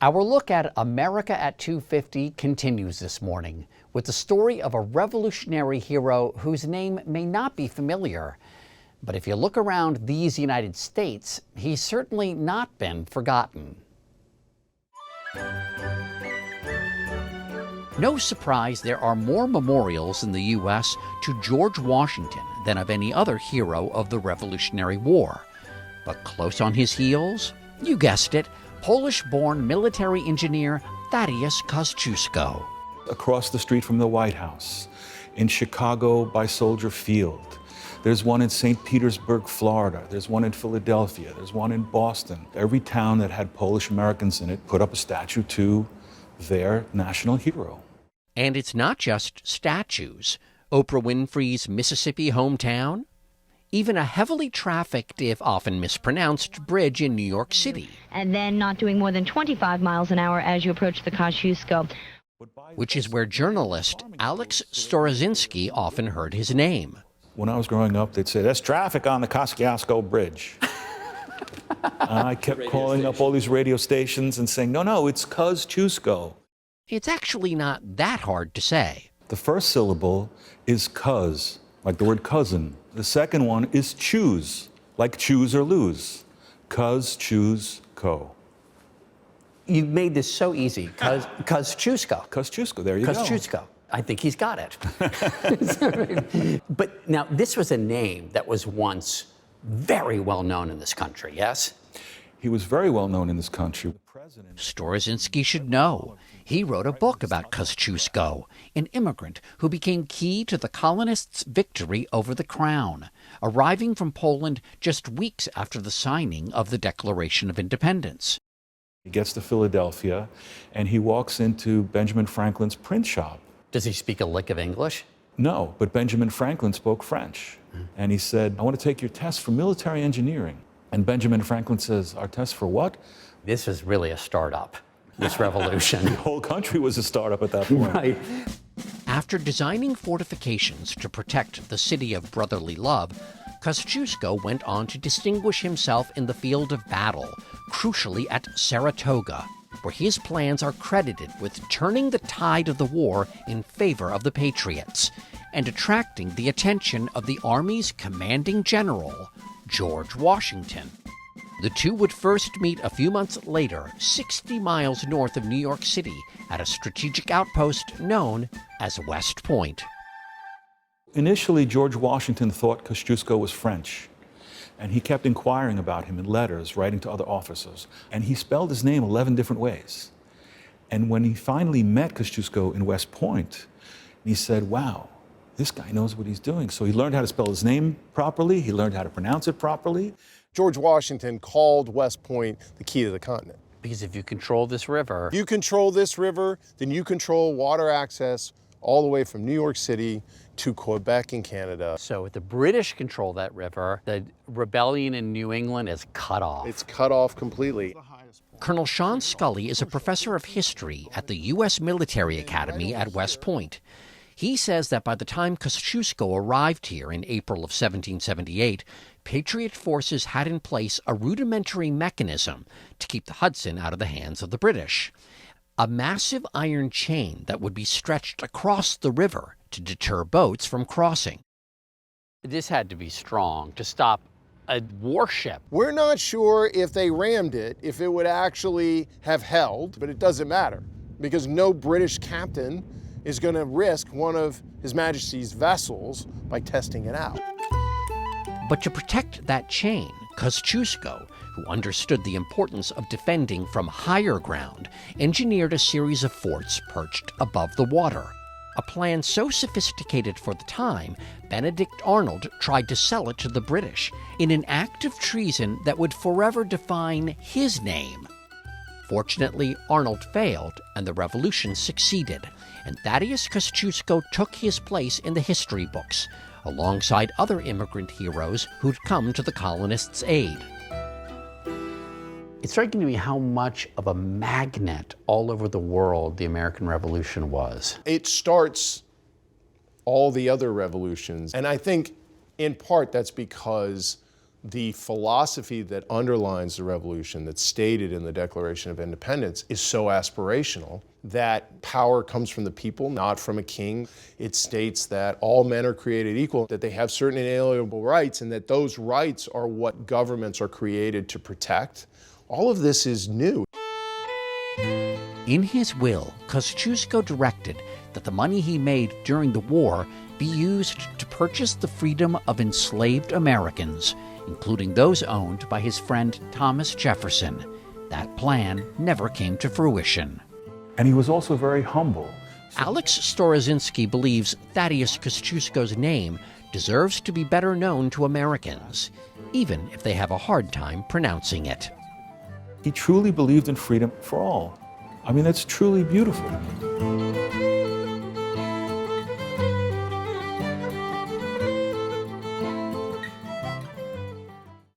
Our look at America at 2:50 continues this morning with the story of a revolutionary hero whose name may not be familiar. But if you look around these United States, he's certainly not been forgotten. No surprise there are more memorials in the U.S. to George Washington than of any other hero of the Revolutionary War. But close on his heels, you guessed it, Polish-born military engineer Thaddeus Kosciuszko. Across the street from the White House, in Chicago by Soldier Field. There's one in St. Petersburg, Florida. There's one in Philadelphia. There's one in Boston. Every town that had Polish Americans in it put up a statue to their national hero. And it's not just statues. Oprah Winfrey's Mississippi hometown, even a heavily trafficked, if often mispronounced, bridge in New York City. And then not doing more than 25 miles an hour as you approach the Kosciuszko. Which is where journalist Alex Storozinski often heard his name. When I was growing up, they'd say, "There's traffic on the Kosciuszko Bridge." And I kept calling up all these radio stations and saying, no, it's Kosciuszko. It's actually not that hard to say. The first syllable is cuz, like the word cousin. The second one is choose, like choose or lose. Kosciuszko. You made this so easy. Kosciuszko. Kosciuszko, there you go. Kosciuszko. I think he's got it. But now, this was a name that was once very well known in this country, yes? He was very well known in this country. Storozinski should know. He wrote a book about Kosciuszko, an immigrant who became key to the colonists' victory over the crown, arriving from Poland just weeks after the signing of the Declaration of Independence. He gets to Philadelphia, and he walks into Benjamin Franklin's print shop. Does he speak a lick of English? No, but Benjamin Franklin spoke French. And he said, "I want to take your test for military engineering." And Benjamin Franklin says, "Our test for what?" This is really a startup, this revolution. The whole country was a startup at that point. Right. After designing fortifications to protect the city of brotherly love, Kosciuszko went on to distinguish himself in the field of battle, crucially at Saratoga, where his plans are credited with turning the tide of the war in favor of the Patriots and attracting the attention of the Army's commanding general, George Washington. The two would first meet a few months later, 60 miles north of New York City, at a strategic outpost known as West Point. Initially, George Washington thought Kosciuszko was French, and he kept inquiring about him in letters, writing to other officers. And he spelled his name 11 different ways. And when he finally met Kosciuszko in West Point, he said, "Wow, this guy knows what he's doing." So he learned how to spell his name properly. He learned how to pronounce it properly. George Washington called West Point the key to the continent. Because if you control this river... You control this river, then you control water access all the way from New York City to Quebec in Canada. So if the British control that river, the rebellion in New England is cut off. It's cut off completely. Colonel Sean Scully is a professor of history at the U.S. Military Academy at West Point. He says that by the time Kosciuszko arrived here in April of 1778, Patriot forces had in place a rudimentary mechanism to keep the Hudson out of the hands of the British. A massive iron chain that would be stretched across the river to deter boats from crossing. This had to be strong to stop a warship. We're not sure if they rammed it, if it would actually have held, but it doesn't matter because no British captain is going to risk one of His Majesty's vessels by testing it out. But to protect that chain, Kosciuszko, who understood the importance of defending from higher ground, engineered a series of forts perched above the water. A plan so sophisticated for the time, Benedict Arnold tried to sell it to the British in an act of treason that would forever define his name. Fortunately, Arnold failed, and the revolution succeeded, and Thaddeus Kosciuszko took his place in the history books, alongside other immigrant heroes who'd come to the colonists' aid. It's striking to me how much of a magnet all over the world the American Revolution was. It starts all the other revolutions, and I think in part that's because The philosophy that underlines the revolution that's stated in the Declaration of Independence is so aspirational that power comes from the people, not from a king. It states that all men are created equal, that they have certain inalienable rights, and that those rights are what governments are created to protect. All of this is new. In his will, Kosciuszko directed that the money he made during the war be used to purchase the freedom of enslaved Americans, including those owned by his friend Thomas Jefferson. That plan never came to fruition. And he was also very humble. Alex Storozinski believes Thaddeus Kosciuszko's name deserves to be better known to Americans, even if they have a hard time pronouncing it. He truly believed in freedom for all. I mean, that's truly beautiful.